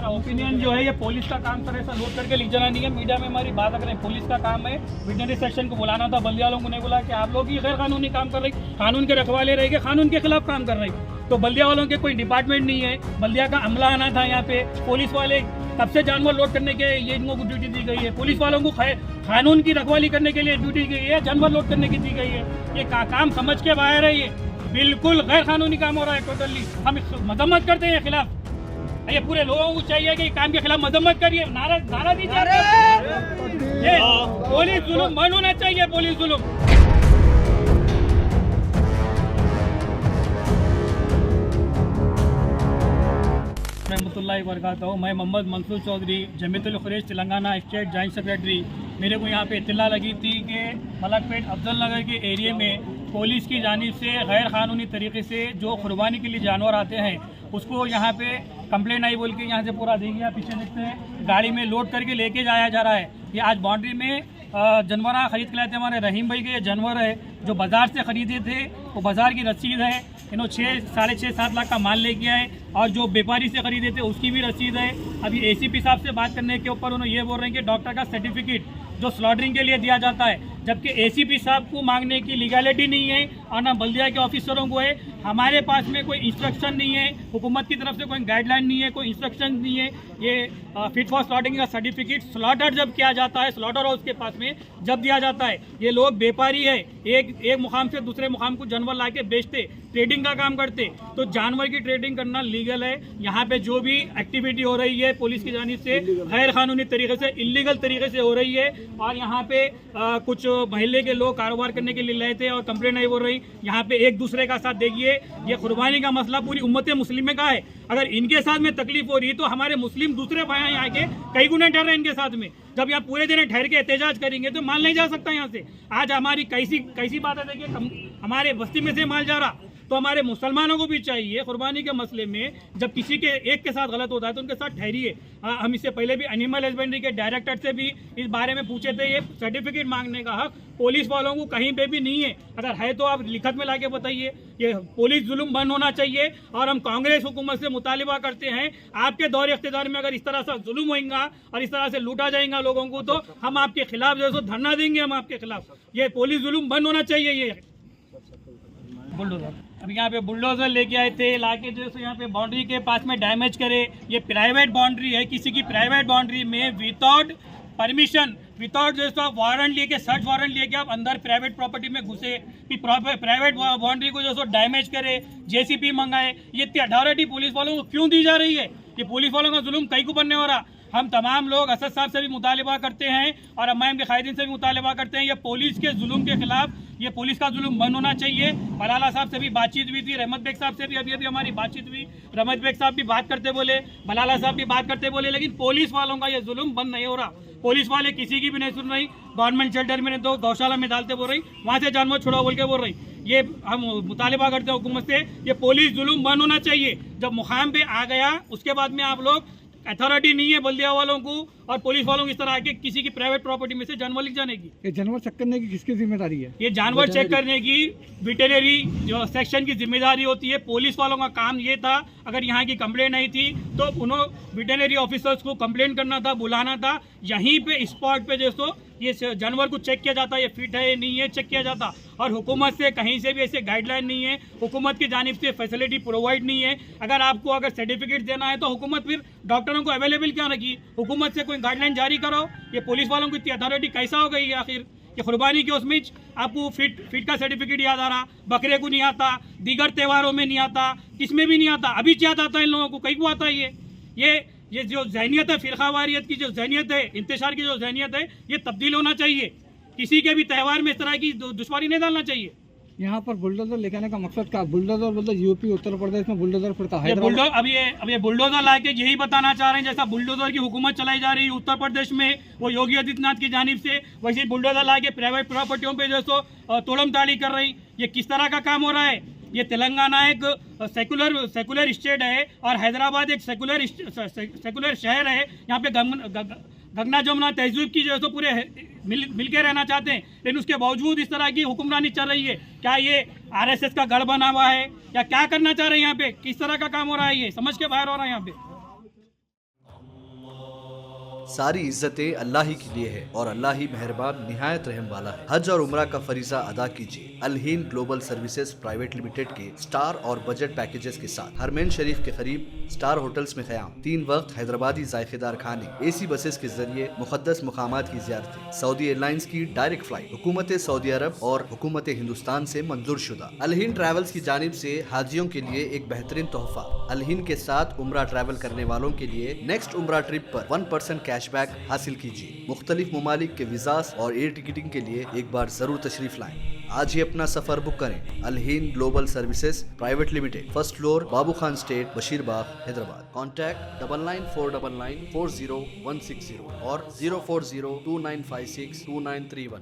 हमारा ओपिनियन जो है ये पुलिस का काम सर ऐसा लोड करके लिख जाना नहीं है। मीडिया में हमारी बात अगर पुलिस का काम है, वेटनरी सेक्शन को बुलाना था, बल्दिया वालों को नहीं बुला कि आप लोग ही गैर कानूनी काम कर रही, कानून के रखवाले रहेंगे, कानून के खिलाफ काम कर रही। तो बल्दिया वालों के कोई डिपार्टमेंट नहीं है, बल्दिया का अमला आना था यहाँ पे। पुलिस वाले कब से जानवर लोड करने के ये इनको ड्यूटी दी गई है। पुलिस वालों को कानून की रखवाली करने के लिए ड्यूटी दी गई है, जानवर लोड करने की दी गई है। ये काम समझ के बाहर है, ये बिल्कुल गैर कानूनी काम हो रहा है टोटली। हम मजम्मत करते हैं खिलाफ। ये पूरे लोगों को चाहिए कि काम के खिलाफ मजम्मत करिए, नारा दीजिए। ये पुलिस जुल्म बंद होना चाहिए, पुलिस जुल्म। रहमतुल्लाहि व बरकातहू। मैं Mohammed Mansoor Chaudhary, Jamiatul Quraish Telangana state joint secretary. मेरे को यहाँ पे इत्तला लगी थी कि मलकपेट अफजल नगर के एरिया में पुलिस की जानिब से गैर कानूनी तरीके से जो कुर्बानी के लिए जानवर आते हैं उसको यहाँ पे कंप्लेंट आई बोल के यहाँ से पूरा देखिए, पीछे देखते हैं गाड़ी में लोड करके लेके जाया जा रहा है। ये आज बाउंड्री में जानवर खरीद के लाए थे हमारे रहीम भाई के। ये जानवर है जो बाज़ार से ख़रीदे थे, वो बाज़ार की रसीद है। इन्होंने 6-7 लाख का माल लेके आए और जो व्यापारी से ख़रीदे थे उसकी भी रसीद है। अभी एसीपी साहब से बात करने के ऊपर उन्होंने ये बोल रहे हैं कि डॉक्टर का सर्टिफिकेट जो स्लॉटरिंग के लिए दिया जाता है, जबकि एसीपी साहब को मांगने की लीगैलिटी नहीं है और ना बल्दिया के ऑफिसरों को है। हमारे पास में कोई इंस्ट्रक्शन नहीं है, हुकूमत की तरफ से कोई गाइडलाइन नहीं है, कोई इंस्ट्रक्शन नहीं है। ये फिट फॉर स्लॉटरिंग का सर्टिफिकेट स्लॉटर जब किया जाता है, स्लॉटर हाउस के पास में जब दिया जाता है। ये लोग व्यापारी है, एक मुकाम से दूसरे मुकाम को जानवर ला के बेचते, ट्रेडिंग का काम करते। तो जानवर की ट्रेडिंग करना लीगल है। यहाँ पे जो भी एक्टिविटी हो रही है पुलिस की जानिब से गैर कानूनी तरीके से, इलीगल तरीके से हो रही है। और यहाँ पे कुछ महल्ले के लोग कारोबार करने के लिए लाए थे और कंप्लेंट नहीं बोल रही। यहाँ पे एक दूसरे का साथ देखिए, ये कुर्बानी का मसला पूरी उम्मत मुस्लिम का है। अगर इनके साथ में तकलीफ हो रही है तो हमारे मुस्लिम दूसरे भाई यहाँ के कई गुना डर रहे हैं इनके साथ में। जब यहाँ पूरे दिन ठहर के एहतजाज करेंगे तो माल नहीं जा सकता यहाँ से। आज हमारी कैसी बात है, देखिए हमारे बस्ती में से माल जा रहा। तो हमारे मुसलमानों को भी चाहिए कुर्बानी के मसले में जब किसी के एक के साथ गलत होता है तो उनके साथ ठहरिए। हम इससे पहले भी एनिमल हस्बेंड्री के डायरेक्टर से भी इस बारे में पूछे थे। ये सर्टिफिकेट मांगने का हक पुलिस वालों को कहीं पे भी नहीं है। अगर है तो आप लिखत में लाके बताइए। ये पुलिस जुल्म बंद होना चाहिए और हम कांग्रेस हुकूमत से मुतालिबा करते हैं, आपके दौर इख्तियार में अगर इस तरह से जुल्म होगा और इस तरह से लूटा जाएगा लोगों को तो हम आपके खिलाफ जो है धरना देंगे। हम आपके खिलाफ ये पुलिस जुल्म बंद होना चाहिए। ये बुलडोजर अब यहाँ पे बुलडोजर लेके आए थे, लाके जो है यहाँ पे बाउंड्री के पास में डैमेज करे। ये प्राइवेट बाउंड्री है, किसी की प्राइवेट बाउंड्री में विदाउट परमिशन, विदाउट जो है वारंट लेके, सर्च वारंट लेके आप अंदर प्राइवेट प्रॉपर्टी में घुसे, प्राइवेट बाउंड्री को जो है डैमेज करे, जेसीपी मंगाए। ये अथॉरिटी पुलिस वालों को क्यों दी जा रही है? ये पुलिस वालों का जुल्म कई को बनने हो रहा। हम तमाम लोग असद साहब से भी मुतालिबा करते हैं और अम्माइम के कायदीन से भी मुतालिबा करते हैं। ये पुलिस के जुल्म के खिलाफ, ये पुलिस का जुल्म बंद होना चाहिए। बलाला साहब से भी बातचीत हुई थी, रहमत बेग साहब से भी अभी अभी हमारी बातचीत हुई। रहमत बेग साहब भी बात करते बोले, बलाला साहब भी बात करते बोले, लेकिन पुलिस वालों का ये जुल्म बंद नहीं हो रहा। पुलिस वाले किसी की भी नहीं सुन रही। गवर्नमेंट शेल्टर में दो गौशाला में डालते बोल रही, वहाँ से जानवर छुड़ाओ बोल के बोल रही। ये हम मुतालिबा करते हैं हुकूमत से, ये पुलिस जुल्म बंद होना चाहिए। जब मुकाम पे आ गया उसके बाद में आप लोग अथॉरिटी नहीं है बल्दिया वालों को और पुलिस वालों की इस तरह आके किसी की प्राइवेट प्रॉपर्टी में से जानवर लिख जाने की। ये जानवर चेक करने की किसकी जिम्मेदारी है? ये जानवर चेक करने की वेटरनरी जो सेक्शन की जिम्मेदारी होती है। पुलिस वालों का काम ये था, अगर यहाँ की कंप्लेंट आई थी तो उन्होंने वेटरनरी ऑफिसर्स को कंप्लेंट करना था, बुलाना था। यहीं पे स्पॉट पे जो ये जानवर को चेक किया जाता, ये फिट है नहीं है चेक किया जाता। और हुकूमत से कहीं से भी ऐसे गाइडलाइन नहीं है, हुकूमत की जानिब से फैसिलिटी प्रोवाइड नहीं है। अगर सर्टिफिकेट देना है तो हुकूमत फिर डॉक्टरों को अवेलेबल क्या रखी? हुकूमत से कोई गाइडलाइन जारी कराओ। ये पुलिस वालों की इतनी अथॉरिटी कैसा हो गई है आखिर? ये कुर्बानी के उसमें आपको फिट का सर्टिफिकेट याद आ रहा, बकरे को नहीं आता, दीगर त्योहारों में नहीं आता, किसमें भी नहीं आता। अभी क्या आता है इन लोगों को? कहीं को आता है? ये जो जहनियत है, फिरकावारियत की जो जहनियत है, इंतशार की जो जहनियत है, ये तब्दील होना चाहिए। किसी के भी त्यौहार में इस तरह की दुश्वारी नहीं डालना चाहिए। यहाँ पर बुलडोजर लेके आने का मकसद क्या? बुलडोजर मतलब यूपी उत्तर प्रदेश में बुलडोजर फिरता है। अब ये बुलडोजर लाके यही बताना चाह रहे हैं, जैसा बुलडोजर की हुकूमत चलाई जा रही है उत्तर प्रदेश में वो योगी आदित्यनाथ की जानिब से, वैसे बुलडोजर लाके प्राइवेट प्रॉपर्टियों पे जो तोड़म ताड़ी कर रही। ये किस तरह का काम हो रहा है? ये तेलंगाना एक सेकुलर स्टेट है और हैदराबाद एक सेकुलर शहर है। यहाँ पे गंगा जमुना तहजीब की जो है पूरे मिल के रहना चाहते हैं, लेकिन उसके बावजूद इस तरह की हुक्मरानी चल रही है। क्या ये आरएसएस का गढ़ बना हुआ है या क्या करना चाह रहे हैं? यहाँ पे किस तरह का काम हो रहा है? ये समझ के बाहर हो रहा है यहाँ पे। सारी इज्जतें अल्लाह ही के लिए है और अल्लाह ही मेहरबान निहायत रहम वाला है। हज और उम्रा का फरीजा अदा कीजिए Al Hind global services private limited के स्टार और बजट पैकेजेस के साथ। हरमैन शरीफ के करीब स्टार होटल्स में क़याम, 3 वक्त हैदराबादी जायकेदार खाने, एसी बसेस के जरिए मुकद्दस मुकामात की ज़ियारतें, सऊदी एयरलाइंस की डायरेक्ट फ्लाइट, हुकूमत सऊदी अरब और हुकूमत हिंदुस्तान से मंजूर शुदा। अल हिंद ट्रैवल्स की जानिब से हाजियों के लिए एक बेहतरीन तोहफा। अल हिंद के साथ उम्रा ट्रैवल करने वालों के लिए नेक्स्ट उम्रा ट्रिप पर 1% कैशबैक हासिल कीजिए। मुख्तलिफ ममालिक के वीज़ास और एयर टिकटिंग के लिए एक बार जरूर तशरीफ लाएं। आज ही अपना सफर बुक करें। Al Hind global services private limited, first floor, Babu Khan estate, Basheerbagh, Hyderabad. Contact 9949940160 और 04029562931।